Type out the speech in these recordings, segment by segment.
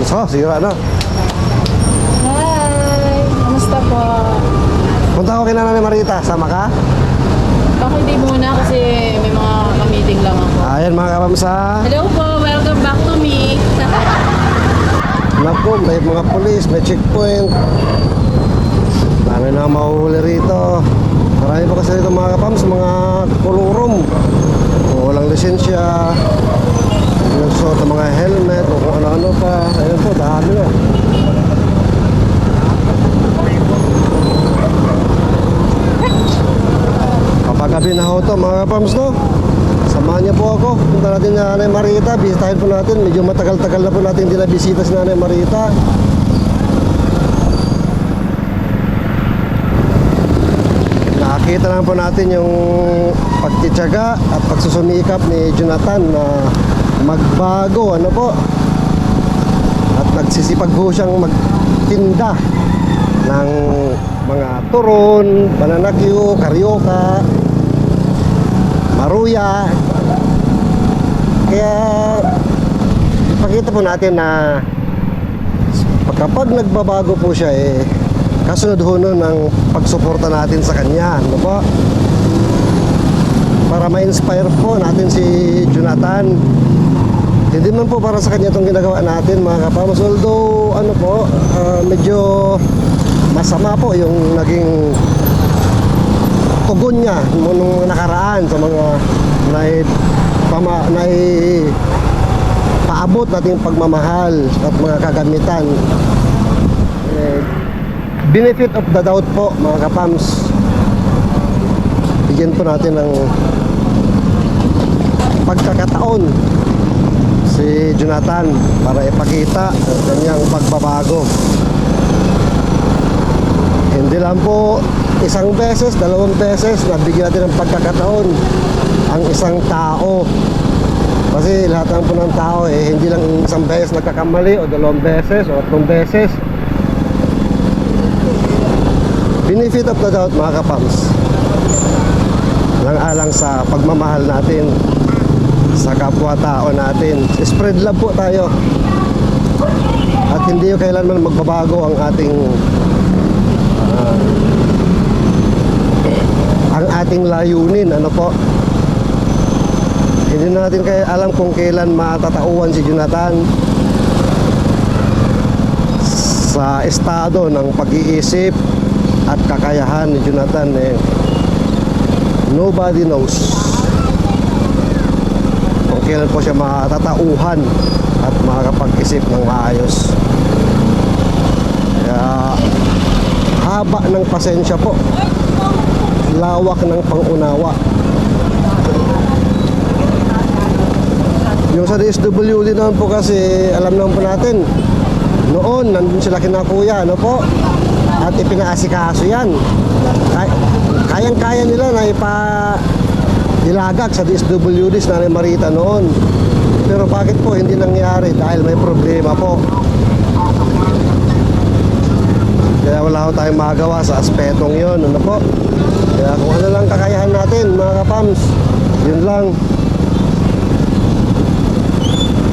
Kapams. Oh, sira na. Hi! Kamusta po? Punta ako kay Nanay Marita. Sama ka? Baka hindi muna kasi may mga ka-meeting lang ako. Ayan mga Kapams ha. Hello po! Welcome back to me! Naku, may mga pulis, may checkpoint. Marami na mahuhuli rito. Marami pa kasi rito mga Kapams, mga kulurom. Kung walang lisensya, nagsuot ng mga helmet o kung ano-ano pa. Ayun po, dami na. Kapagabi na ho to mga Kapams, no? Samahan niyo po ako. Punta natin na Nanay Marita. Bisitahin po natin. Medyo matagal-tagal na po natin hindi na bisita si Nanay Marita. Nakita lang po natin yung pagtityaga at pagsusumikap ni Jonathan na magbago, ano po. At nagsisipag po siyang magtinda ng mga turon, banana Q, karyoka, maruya. Kaya ipakita po natin na kapag nagbabago po siya kasunod ho nun ng pagsuporta natin sa kanya, ano po? Para ma-inspire po natin si Jonathan. Hindi man po para sa kanya itong ginagawa natin mga Kapams. Although ano po, medyo masama po yung naging tugon niya nung nakaraan sa mga paabot nating pagmamahal at mga kagamitan. Benefit of the doubt po mga Kapams. Bigyan po natin ng pagkakataon si Jonathan para ipakita ang kanyang pagbabago. Hindi lang po isang beses, dalawang beses na bigyan natin ng pagkakataon ang isang tao. Kasi lahat ng po ng tao hindi lang isang beses nagkakamali o dalawang beses o tatlong beses. Benefit of the doubt mga Kapams. Alang-alang sa pagmamahal natin sa kapwa-tao natin. Spread love po tayo. At hindi kailanman magbabago ang ating layunin, ano po. Hindi natin alam kung kailan matatauhan si Jonathan sa estado ng pag-iisip at kakayahan ni Jonathan. Nobody knows kung kailan po siya matatauhan at makakapag-isip ng maayos. Kaya haba ng pasensya po, lawak ng pangunawa. Yung sa DSWD naman po kasi alam naman po natin, noon nandun sila kina kuya, ano po, at ipinaasikaso yan. Kayang-kaya nila na ilagak sa DSWD sa Nanay Marita noon. Pero bakit po hindi nangyari? Dahil may problema po. Kaya wala ko tayong magawa sa aspetong yon, ano po. Kaya kung ano lang kakayahan natin mga Kapams, yun lang.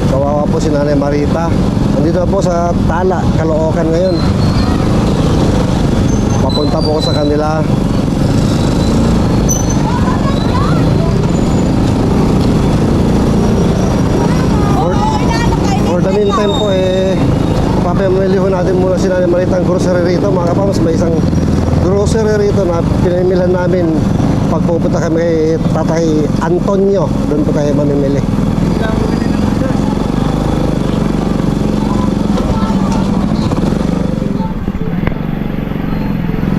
Kawawa po si Nanay Marita. Nandito po sa Tala, Caloocan ngayon. Papunta po ko sa kanila. For the meantime po papamili ho natin muna si Nanay Marita ang grocery rito mga Kapams. May isang grocery rito na pinamilihan namin pag pupunta kami kay Tatay Antonio. Doon po tayo mamimili.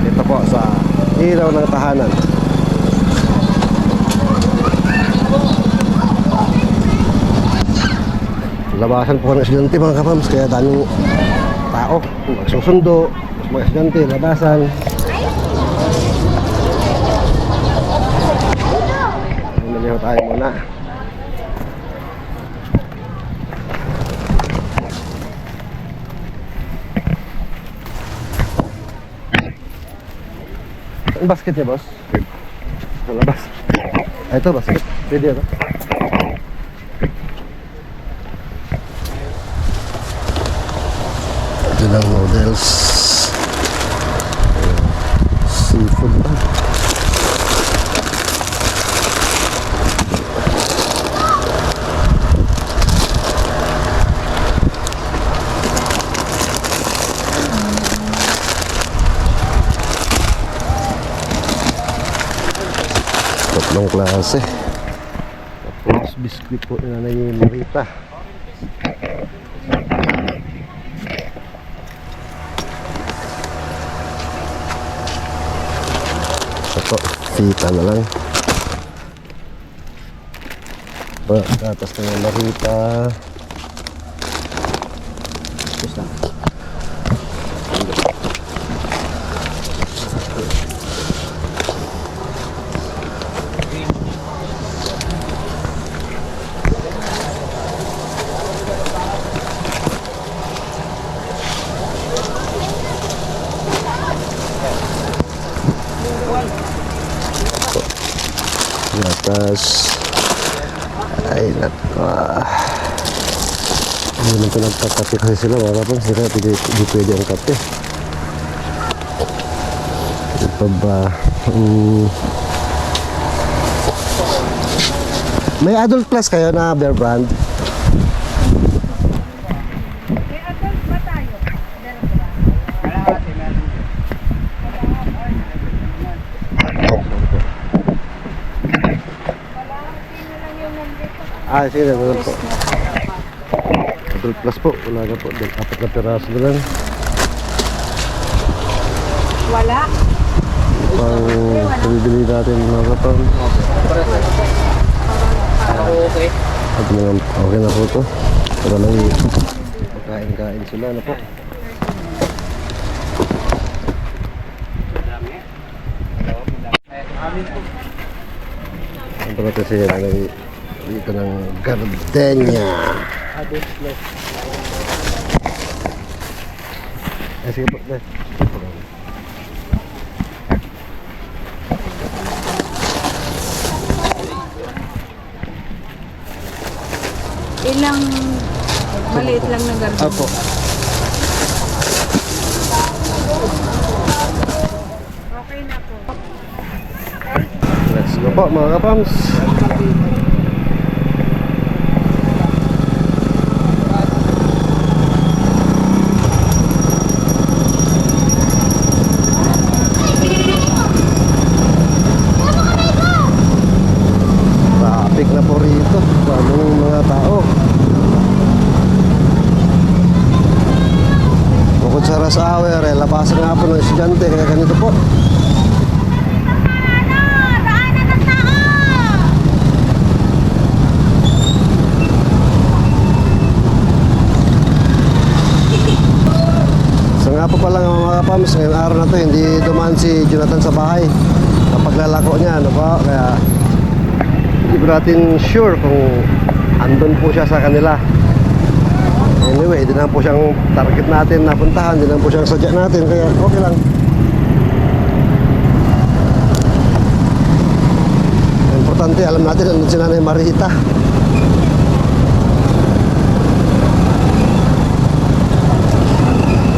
Ito po sa ilaw ng tahanan. Labasan po ng estudyante mga Kapams, kaya daming tao magsusundo, mga estudyante, labasan. Maliho tayo muna. Ang basket niya, boss? Sa labas. Ito, basket. Pwede ito. else? Seafood ba? Tatlong klase. Tapos biskuit po na Nanay Marita. Ito, pita na lang. Gatas na yung Marita. Gatas. Ay, nako. Hindi naman ito nagpakape kasi sila. Mga kapag sila, hindi pwede ang kape. Ito pa ba? May adult class kayo na Bear Brand? May adult ba tayo? Ah, sige, adult po. Adult plus po. Wala na po. 4 na piraso na lang. Wala. Pang bibili natin mga kapag. Okay. At mga okay na po ito. Para lang pagkain-kain sila na po. Ang pala kasi yan dito ng Gardenia. Ay, sige po. Ilang maliit lang na garden. Apo. Okay na po. Let's go po mga kapams. Traffic na po rito. Daming mga tao. Bukod sa rush hour, labasan nga po ng estudyante. Kaya ganito po. So nga po pala mga kapams, ngayong araw na to hindi dumaan si Jonathan sa bahay. Kapaglalako niya, ano po? Kaya hindi po natin sure kung andun po siya sa kanila. Anyway, hindi na po siyang target natin napuntahan, hindi na po siyang sadya natin, kaya okay lang. Importante, alam natin andun si Nanay Marita.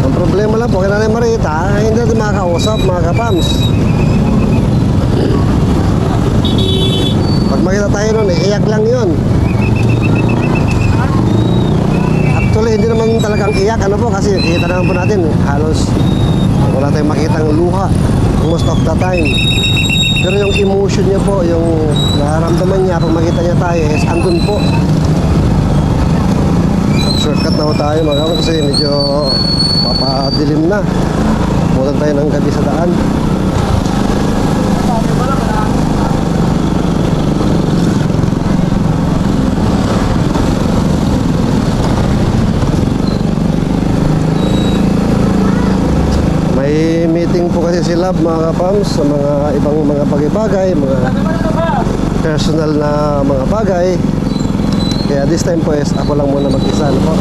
Ang problema lang po kay Nanay Marita, hindi natin makakausap mga kapams. Pag makita tayo nun, iyak lang yun. Actually, hindi naman talagang iyak, ano po, kasi kita naman po natin, halos wala tayong makitang luha most of the time. Pero yung emotion niya po, yung nararamdaman niya pag makita niya tayo, is andun po. Shortcut na po tayo mga kapatid kasi medyo papadilim na. Bulan tayo ng gabi sa daan. May meeting po kasi sila mga kapams sa mga ibang mga bagay-bagay, mga personal na mga bagay. Kaya this time po is ako lang muna mag-isa, ano po.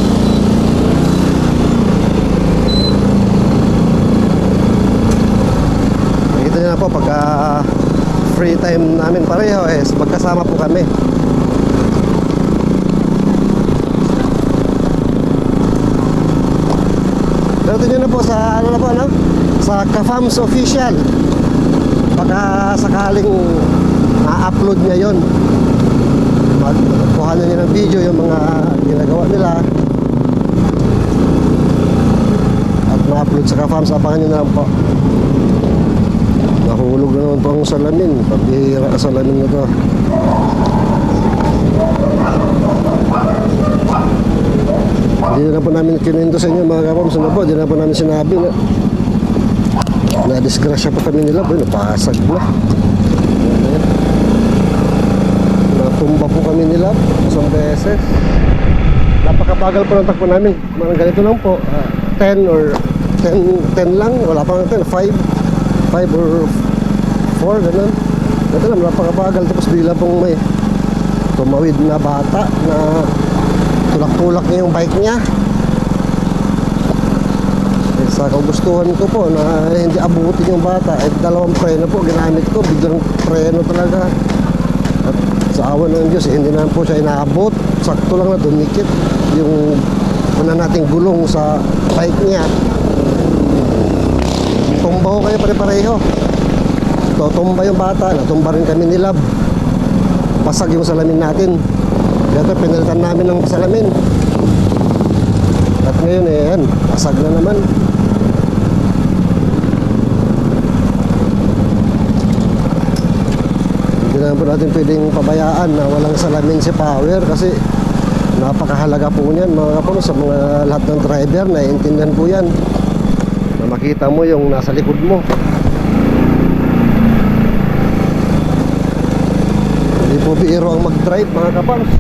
Nakita niyo na po pagka free time namin pareho is magkasama po kami. Pero Panoodin nyo na po sa ano na po, ano? Sa Ka-Fams Official. Baka sakaling na-upload niya yon. Magkuha na niya ng video yung mga ginagawa nila. At ma-upload sa Ka-Fams, abangan nyo na lang po. Nahulog na naman po ang salamin. Pabihira ang salamin na to. Hindi na po namin kinuwento sa inyo mga Ka-Fams. Ano po, hindi na po namin sinabi na na-disgrasya pa kami nila. Boy, napasag na. Natumba po kami nila isang beses. Napakabagal po ng takbo namin. Mga ganito lang po, 10 or 10 lang, wala pang 10, 5 or 4, ganun. Ito lang, napakabagal. Tapos bigla pong may tumawid na bata na tulak-tulak niya yung bike niya. Sa kagustuhan ko po na hindi abutin yung bata, dalawang preno po ginamit ko, biglang preno talaga. At sa awa ng Diyos, hindi na po siya inaabot. Sakto lang na dumikit yung una nating gulong sa bike niya. Tumba ko kayo pare-pareho. Tumba yung bata, natumba rin kami ni Lab. Pasag yung salamin natin. Kaya pinalitan namin ng salamin. At ngayon yan, pasag na naman. Hindi naman po natin pwedeng pabayaan na walang salamin si Power kasi napakahalaga po niyan mga kapatid sa mga lahat ng driver. Naiintindihan po yan na makita mo yung nasa likod mo. Hindi po biro ang mag-drive mga kapatid.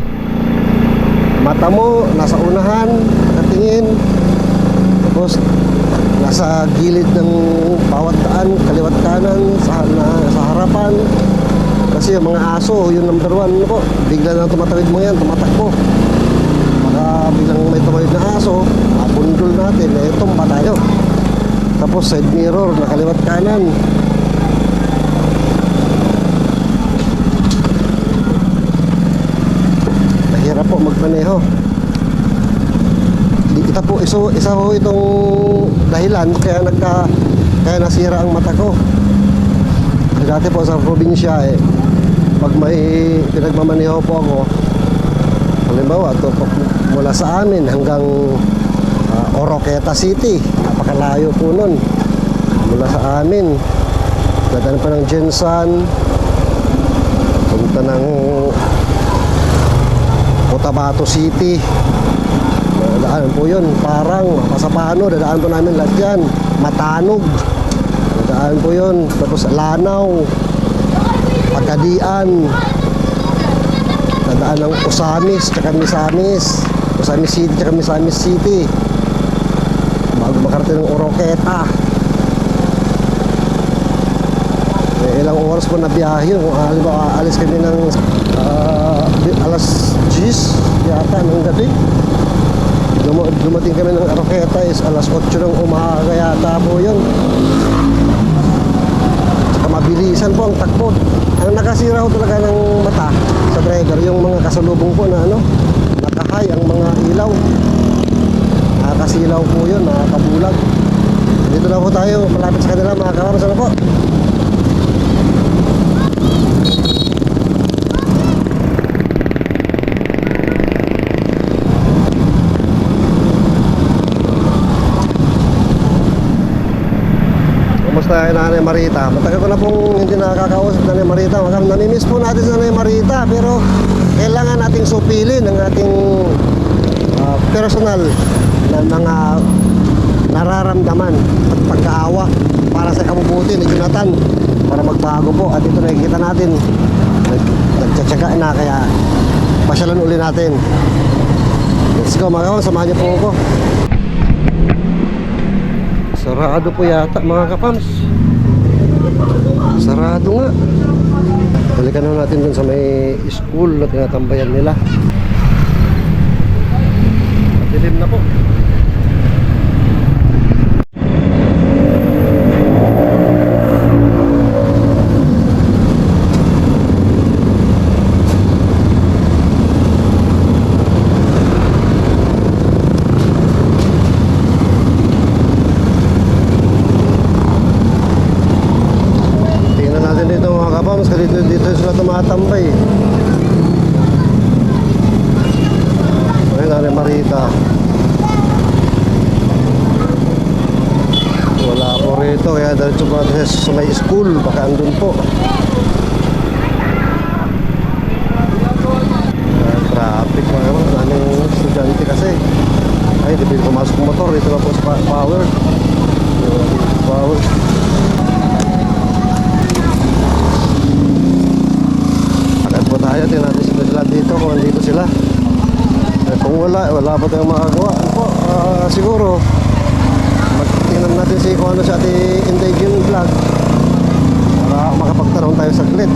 Mata mo nasa unahan, nakatingin, tapos nasa gilid ng bawat daan, kaliwat kanan, sa harapan. Kasi yung mga aso, yung number 1 ano po, bigla na tumatawid mo yan, tumatakbo. Baka biglang may tumawid na aso, mapundol natin, tumba tayo. Tapos side mirror, nakaliwat kanan. Mahirap po magmaneho. Ito po, isa ho itong dahilan kaya nasira ang mata ko. Dati po sa probinsya pag may pinagmamaneho po ako, halimbawa ito po, mula sa amin hanggang Oroqueta City, napakalayo po nun mula sa amin. Dadaan pa ng Jensan, punta ng Cotabato City, dadaan po yun, Parang, Pasapano, dadaan po namin lahat yan. Matanog, dadaan po yun. Tapos Lanao, Pagkadian, dadaan ng Osamis, tsaka Misamis, Osamis City, tsaka Misamis City, bago makarating ng Oroqueta. Ilang oras po na biyahe yun. Kung aalis kami ng alas 10 yata ng gabi, dumating kami ng Oroqueta is alas 8 ng umaga yata po yun. Saka mabilisan po ang takbo. Ang nakasira ko talaga ng mata sa driver, yung mga kasalubong po na nakahay ang mga ilaw. Nakakasilaw po yun, nakakabulag. Dito na po tayo, malapit sa kanila mga Ka-Fams. Ano po? Kumusta Nanay Marita? Matagal ko na pong hindi nakakausap Nanay Marita. Namimiss po natin sa Nanay Marita, pero kailangan nating supilin ang ating personal na mga nararamdaman at pagkaawa para sa kabubuti ni Jonathan, para magbago po. At ito nakikita natin, nagtsatsaga na, kaya pasyalan uli natin. Let's go mga Ka-Fams, samahan niyo po ako. Sarado po yata mga Ka-Fams. Sarado nga. Balikan na natin dun sa may school na tinatambayan nila. Matilim na po. Nanay Marita. Wala po rito, kaya diretso po natin sa may school, baka andun po. Traffic pa naman, daming estudyante kasi. Ay, di pwede pumasok ng motor, dito na po sa power. Power. Agad po tayo, tingnan natin sila dito kung andito sila. Kung wala pa tayong makagawa. Ano po, siguro tingnan natin kung ano sa ating Indian vlog para makapagtanong tayo saglit.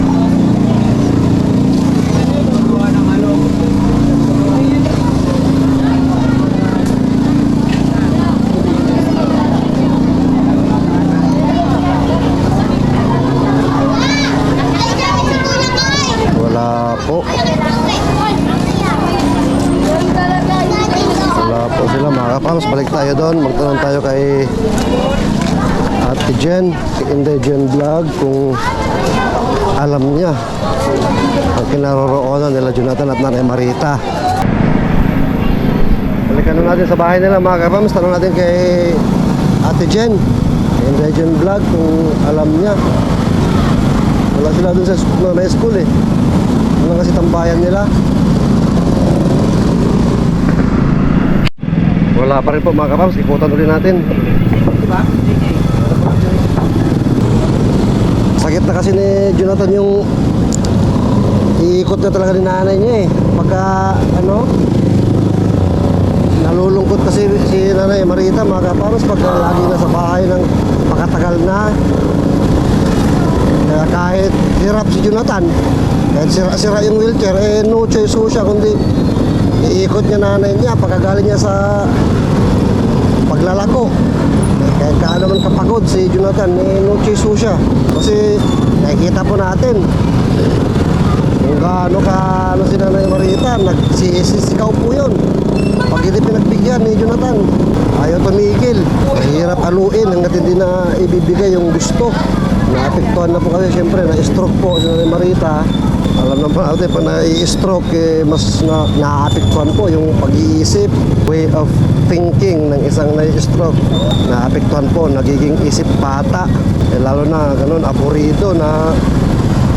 Wala po. Wala po sila mga kapams. Balik tayo doon. Magtanong tayo kay Ate Jen, si Indian Vlog, kung alam niya ang kinaroroonan nila Jonathan at Nanay Marita. Balikan na natin sa bahay nila mga kapams. Tanong natin kay Ate Jen, Indian Vlog, kung alam niya. Wala sila dun sa school eh. Ano kasi tambayan nila. Wala pa rin po mga kapams. Ikutan ulit natin. Sakit na kasi ni Jonathan yung iikot na talaga ni nanay niya eh. Pagka ano, nalulungkot kasi si Nanay Marita mga kapams pagka lagi na sa bahay ng makatagal na. Kaya kahit hirap si Jonathan, kahit sira yung wheelchair, eh no choice ho siya kundi iikot niya nanay niya pagkagaling niya sa paglalako. Kahit kaano man kapagod si Jonathan, eh no choice ho siya. Kasi nakikita po natin kung gaano ka ano si Nanay Marita, nagsisikaw po yun. Pag hindi pinagbigyan ni Jonathan, ayaw tumigil. Mahirap aluin hanggat hindi na ibibigay yung gusto. Naapektuhan na po kasi siyempre na-stroke po si Nanay Marita. Alam naman natin pag na-stroke eh, mas naapektuhan po yung pag-iisip, way of thinking ng isang na-stroke. Naapektuhan po, nagiging isip bata. Eh, lalo na ganun, aburido na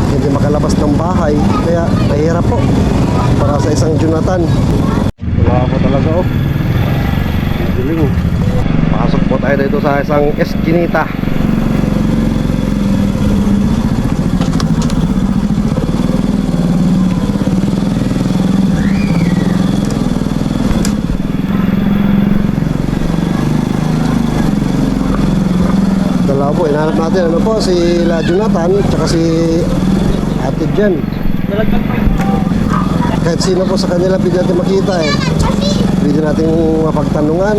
hindi makalabas ng bahay. Kaya mahirap po para sa isang Jonathan. Wala po talaga oh. Dilim. Pasok po tayo dito sa isang eskinita. Dalawa po, inahanap natin ano po, si La Jonathan tsaka si Ate Jen. Kahit sino po sa kanila pwede natin makita eh. Pwede natin mapagtanungan.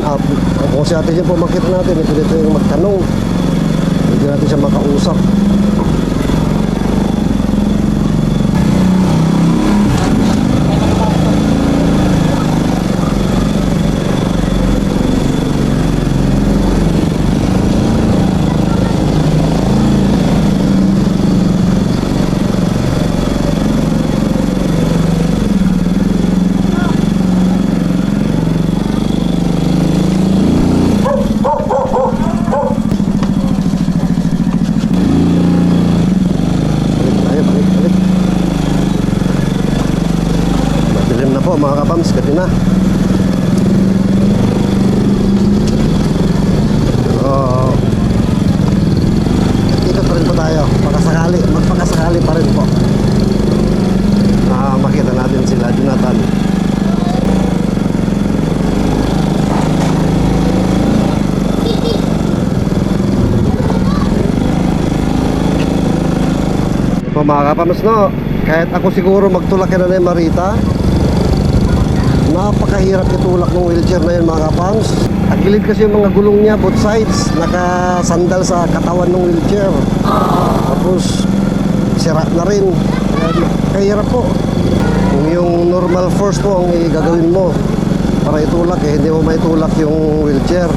Kung si Ate Jen po makita natin, pwede natin magtanong. Pwede natin siya makausap. Mga kapams, gabi na. Dito pa rin po tayo. Magpakasakali pa rin po. Makita natin sila Jonathan. Po mga kapams, no? Kahit ako siguro magtulak ka na Nanay Marita, napakahirap itulak ng wheelchair na yun mga kapams. Tagilid kasi yung mga gulong niya, both sides, nakasandal sa katawan ng wheelchair. Tapos sira na rin. Kahirap po. Kung yung normal force po ang gagawin mo para itulak, eh hindi mo maitulak yung wheelchair.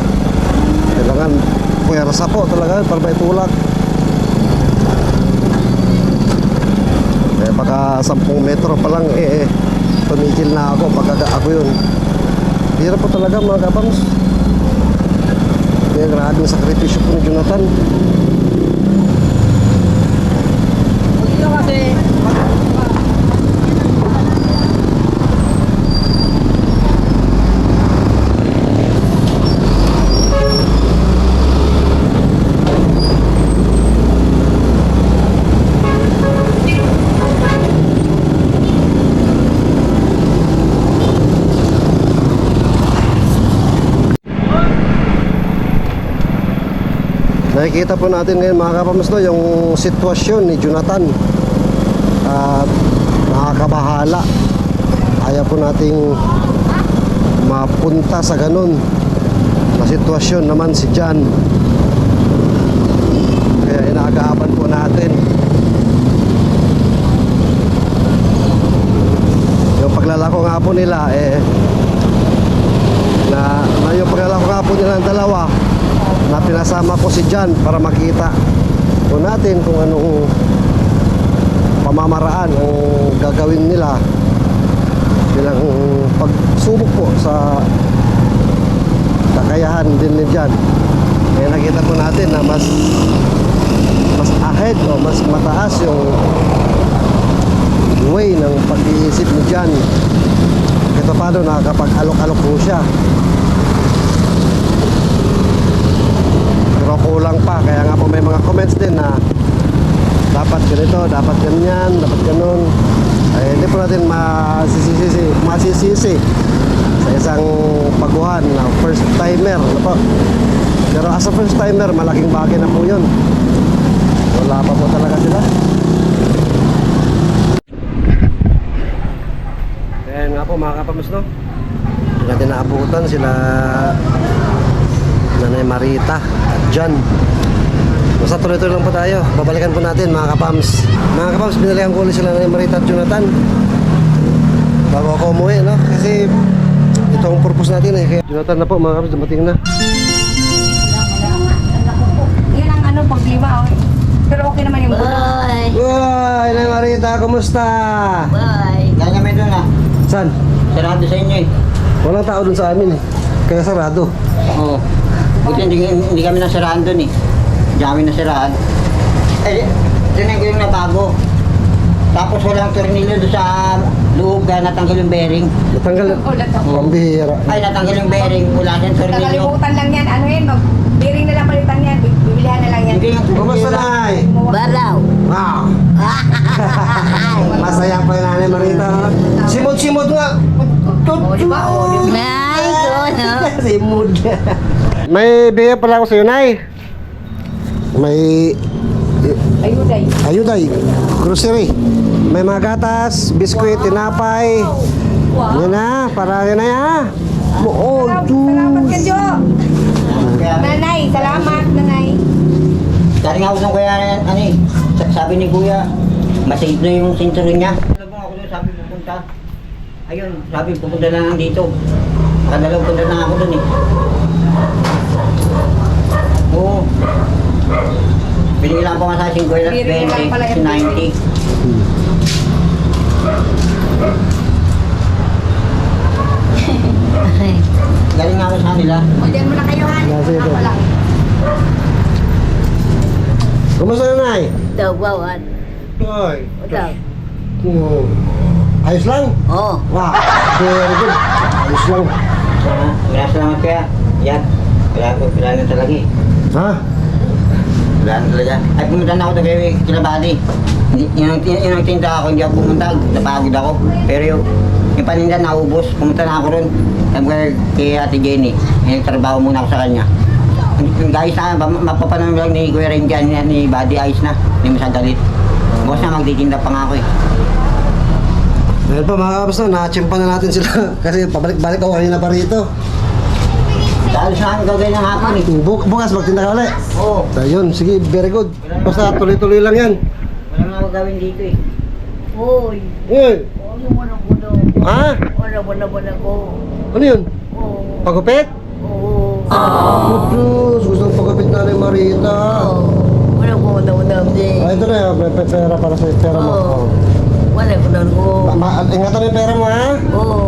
Kailangan puwersa po talaga para maitulak. Baka 10 metro pa lang tumigil na ako pagka ako yun. Hirap po talaga mga kapams. Kaya grabing sakripisyo po ni Jonathan. Dito kasi, Nakikita po natin ngayon mga kapams no, yung sitwasyon ni Jonathan. At nakakabahala. Ayaw po nating mapunta sa ganun na sitwasyon naman si John. Kaya inaagapan po natin yung paglalako nga po nila na yung paglalako nga po nila ng dalawa na pinasama ko si John para makita po natin kung anong pamamaraan ang gagawin nila bilang pagsubok po sa kakayahan din ni John. Kaya nakita po natin na mas ahead o mas mataas yung way ng pag-iisip ni John. Ito paano nakakapag-alok-alok po siya. Pero kulang pa, kaya nga po may mga comments din na dapat ganito, dapat ganyan, dapat ganun. Ay, hindi po natin masisisi sa isang baguhan na first timer, ano po. Pero as a first timer, malaking bagay na po yun. Wala pa po talaga sila. Ayan nga po mga kapams no, hindi natin naabutan sila Nanay Marita at John. Basta tuloy-tuloy lang po tayo. Babalikan po natin mga kapams. Mga kapams, binalikan ko ulit sila Nanay Marita at Jonathan bago ako umuwi, no? Kasi ito ang purpose natin eh. Kaya Jonathan na po mga kapams, dumating na. Yan ang ano, paglima. Oh. Pero okay naman yung bulo. Bye. Uy, Nanay Marita, kumusta? Bye. Kaya kami doon ah. Saan? Sarado sa inyo eh. Walang tao dun sa amin eh. Kaya sarado. Oo. Buti hindi kami nasiraan doon eh. Hindi kami nasiraan. Eh, doon yung nabago. Tapos walang tornilyo doon sa loob kaya natanggal yung bearing. Natanggal. Ulat ako. Pambihira. Ay, natanggal yung bearing. Wala siyang tornilyo. Nakalimutan lang yan. Ano yan? Biring na lang palitan yan. Bibilihan na lang yan. Hindi yung Kumusta Nay? Baraw. Wow. Masaya pa yung Nanay Marita. Simod-simod nga. O, di ba? O, di ba? Simod. May bigay pala ako sa'yo, Nay. May Ayuday. ayuday, grocery. May mga gatas, biskwit, tinapay. Wow. Yan na, para yan na ya. Oo, Salamat ka, Jo. Kaya, Nanay, salamat, nanay. dating ako doon kaya, ano eh, sabi ni Kuya, masayit na yung sinturon niya. Nabong ako doon, sabi pupunta. Ayun, sabi pupunta na lang dito. Nakadalaw punta na ako doon eh. Oo. Binilang pa nga sa 50 at Binilang lang pala 20, yung 90. Galing nga ako sa kanila. O, dyan mo na kayo, Han. Sige, Ako sige. lang. Kumusta na, Nay? Dawawan. Hoy. Daw. Ayos lang? Oo. Wow, very good. Ayos lang. Salamat kaya. Yan. Wala na talaga eh. Ha? Wala na talaga. Ay pumunta na ako doon kay Kinabadi. Yung nagtinda ako, hindi ako pumunta. Napagod ako. Pero yung paninda naubos. Pumunta na ako ron. Sabi ko kay Ate Jenny. Nagtrabaho muna ako sa kanya. Guys na, mapapanood lang ni Kuya Ren dyan, ni Buddy Ice na. Hindi mo siya galit. Boss na magtitinda pa nga ako eh. Dahil pa mga kapos na, na-achimpa na natin sila. Kasi pabalik-balik ako kanina pa rito. Dahil sa akin gagawin ng hapon eh. Bukas magtinda ka ulit. Oo. So yun, sige, very good. Basta tuloy-tuloy lang yan. Wala nga ako gawin dito eh. Hoy, Yun. ano mo na ko daw? Ha? Wala ko. Ano yun? Oo. Pagupit? Oo. Oh, Diyos, gusto ng pagupit na ni Marita. Wala ko na din. Ah, ito na, may pera para sa pera mo. Oo. Oh. Wala ko na ko. Ingatan mo yung pera mo, ha? Oo.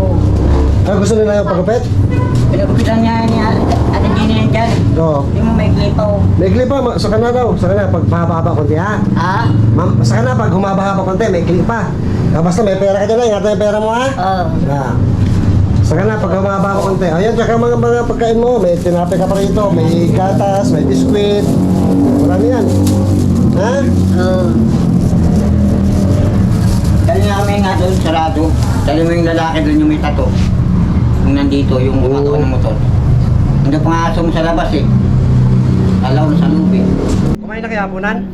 Ah, gusto nila yung pagkapit? Pinagupitan niya ni Ate Jenny yan dyan. Oo. Hindi mo may klipa oh. May clip pa, sa kana daw. Sa kana, pag mahaba-haba konti ha. Ah? Ma'am, sa kana, pag humaba-haba konti, may clip pa. Ah, basta may pera ka dyan, ingatan yung pera mo ha. Oo. Ah. Sa kana, pag humaba-haba konti. Ayan, tsaka mga pagkain mo. May tinapay ka pa rito, may gatas, may biskwit. Marami yan. Ha? Oo. Dali nga kami nga doon, sarado. Dali mo yung lalaki doon yung may tato. Yung nandito, yung gumagawa ng motor. Hindi pa nga aso mo sa labas eh. Alaw na sa lubi. Kumain na kaya hapunan?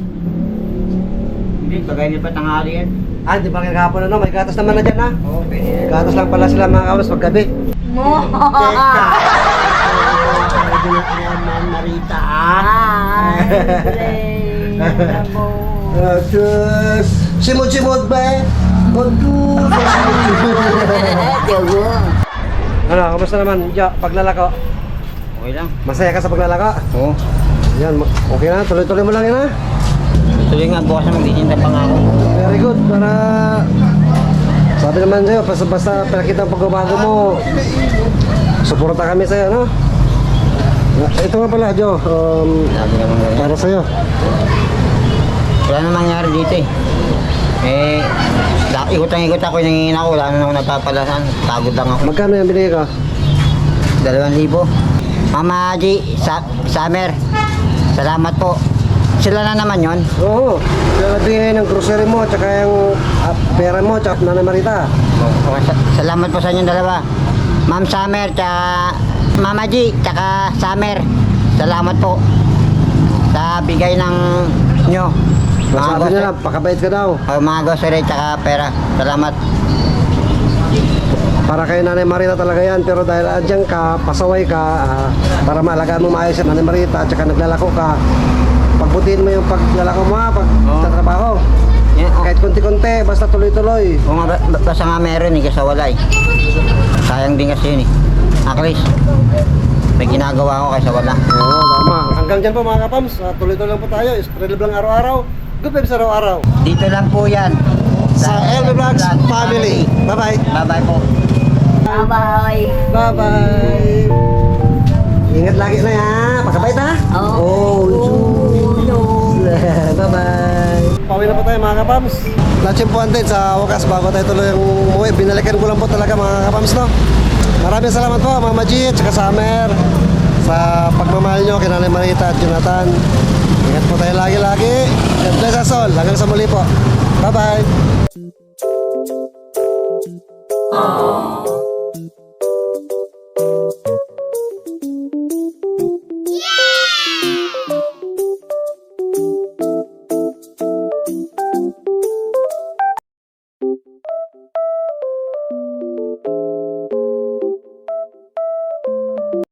Hindi, bagay niya pa tanghali yan. Ah, di ba kagahapon ano? May gatas naman na dyan ha. Oo, pwede. Gatas lang pala sila mga kawas paggabi. Mo. Marita Ay, mo. Diyos! Simod-simod ba eh? Diyo. Ano, kamusta naman? Jo, paglalako? Okay lang. Masaya ka sa paglalako? Oo. Yan, okay na. Tuloy-tuloy mo lang yan ha. Tuloy nga, bukas na magtitinda pa nga ako. Very good. Para... Sabi naman sa'yo, basta pinakita ang pagbabago mo, suporta kami sa'yo, no? Ito nga pala, Jo. Sabi naman ganyan. Para sa'yo. Wala na mangyari dito eh. Ikot ako, nangingin ako, wala na ako napapalasan. Pagod lang ako. Magkano yung binigay ko? 2,000. Mama G, Summer, salamat po. Sila na naman yon. Oo. Sila nagbigay ng grocery mo, tsaka yung pera mo, tsaka Nanay Marita. Salamat po sa inyong dalawa. Ma'am Summer, tsaka Mama G, tsaka Summer. Salamat po sa bigay ng nyo. Sabi nila, pakabait ka daw. Mga grocery, tsaka pera. Salamat. Para kay Nanay Marita talaga yan, pero dahil adyan ka, pasaway ka, para maalagaan mo maayos yung Nanay Marita, tsaka naglalako ka, pagbutihin mo yung paglalako mo ha, pagtatrabaho. Yan, oh. Kahit konti-konti, basta tuloy-tuloy. Kung nga, basta nga meron eh, kasi wala eh. Sayang din kasi yun eh. Chris, may ginagawa ako kaysa wala. Oo, tama. Hanggang dyan po mga kapams, tuloy-tuloy lang po tayo, spread lang araw-araw. Good vibes araw-araw. Dito lang po yan. Sa LB Vlogs Family. Bye-bye. Bye-bye po. Bye-bye. Bye-bye. Ingat lagi na ya. Pakabait ha. Oo. Bye-bye. Pauwi na po tayo mga kapams. Natsimpuan din sa wakas bago tayo tuloy ang umuwi. Binalikan ko lang po talaga mga kapams no. Maraming salamat po Mama G at saka Summer sa pagmamahal nyo kay Nanay Marita at Jonathan. Ingat po tayo lagi-lagi. God bless us all. Hanggang sa muli po. Bye-bye.